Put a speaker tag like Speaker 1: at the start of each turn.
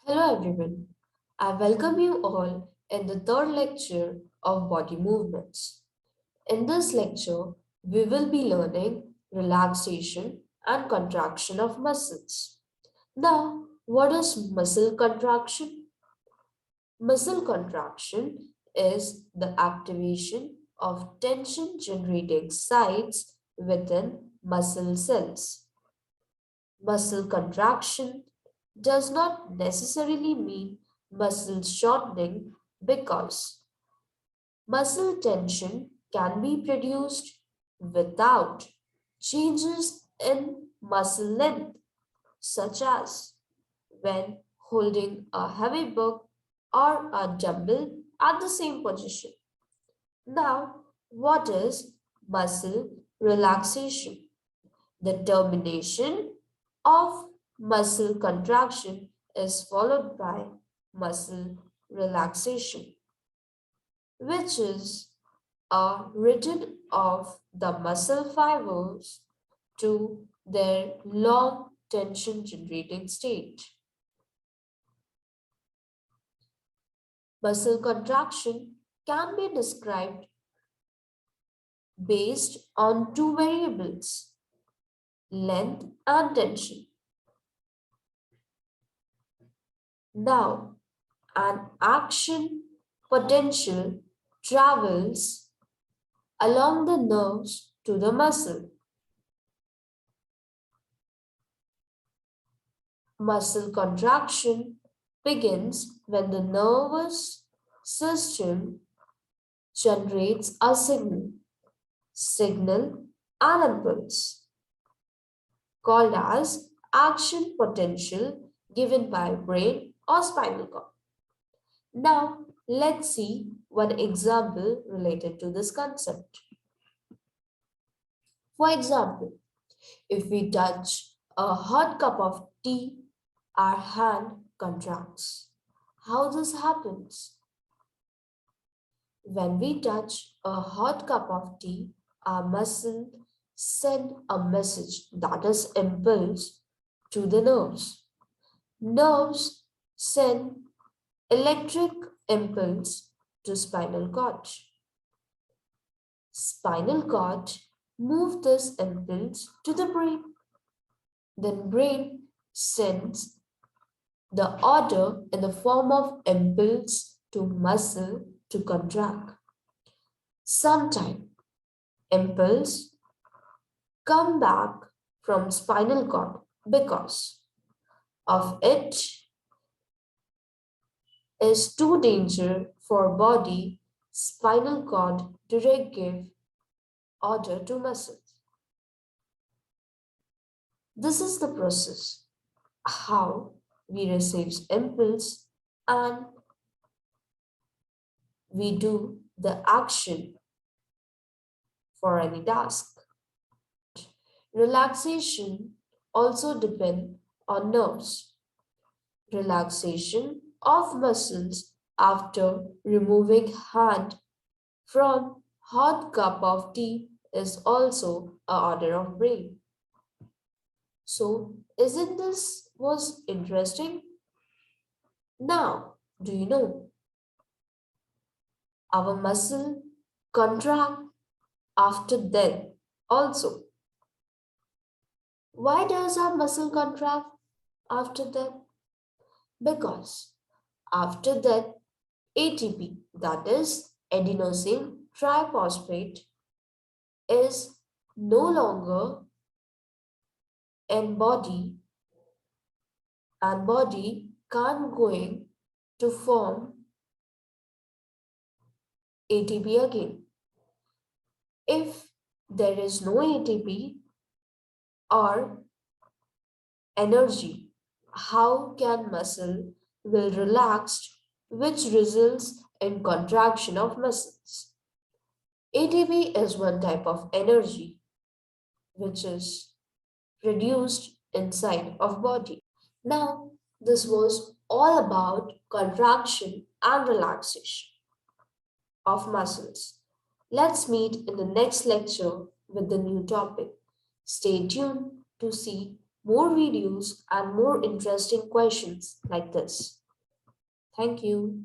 Speaker 1: Hello everyone. I welcome you all in the third lecture of body movements. In this lecture, we will be learning relaxation and contraction of muscles. Now, what is muscle contraction? Muscle contraction is the activation of tension generating sites within muscle cells. Muscle contraction does not necessarily mean muscle shortening because muscle tension can be produced without changes in muscle length, such as when holding a heavy book or a dumbbell at the same position. Now, what is muscle relaxation? The termination of muscle contraction is followed by muscle relaxation, which is a return of the muscle fibers to their long tension generating state. Muscle contraction can be described based on two variables, length and tension. Now, an action potential travels along the nerves to the muscle. Muscle contraction begins when the nervous system generates a signal and impulse, called as action potential given by brain or spinal cord. Now, let's see one example related to this concept. For example, if we touch a hot cup of tea, our hand contracts. How this happens? When we touch a hot cup of tea, our muscle send a message that is impulse to the nerves. Nerves send electric impulse to spinal cord. Spinal cord move this impulse to the brain. Then brain sends the order in the form of impulse to muscle to contract. Sometime impulse come back from spinal cord because of it is too danger for body spinal cord to give order to muscles. This is the process how we receive impulse and we do the action for any task. Relaxation also depends on nerves. Relaxation of muscles after removing hand from hot cup of tea is also a order of brain. So, isn't this was interesting? Now, do you know our muscle contract after death also? Why does our muscle contract after death? Because after death, ATP, that is adenosine triphosphate, is no longer in body and body can't going to form ATP again. If there is no ATP or energy, how can muscle will relax which results in contraction of muscles? ATP is one type of energy which is produced inside of body. Now, this was all about contraction and relaxation of muscles. Let's meet in the next lecture with the new topic. Stay tuned to see more videos and more interesting questions like this. Thank you.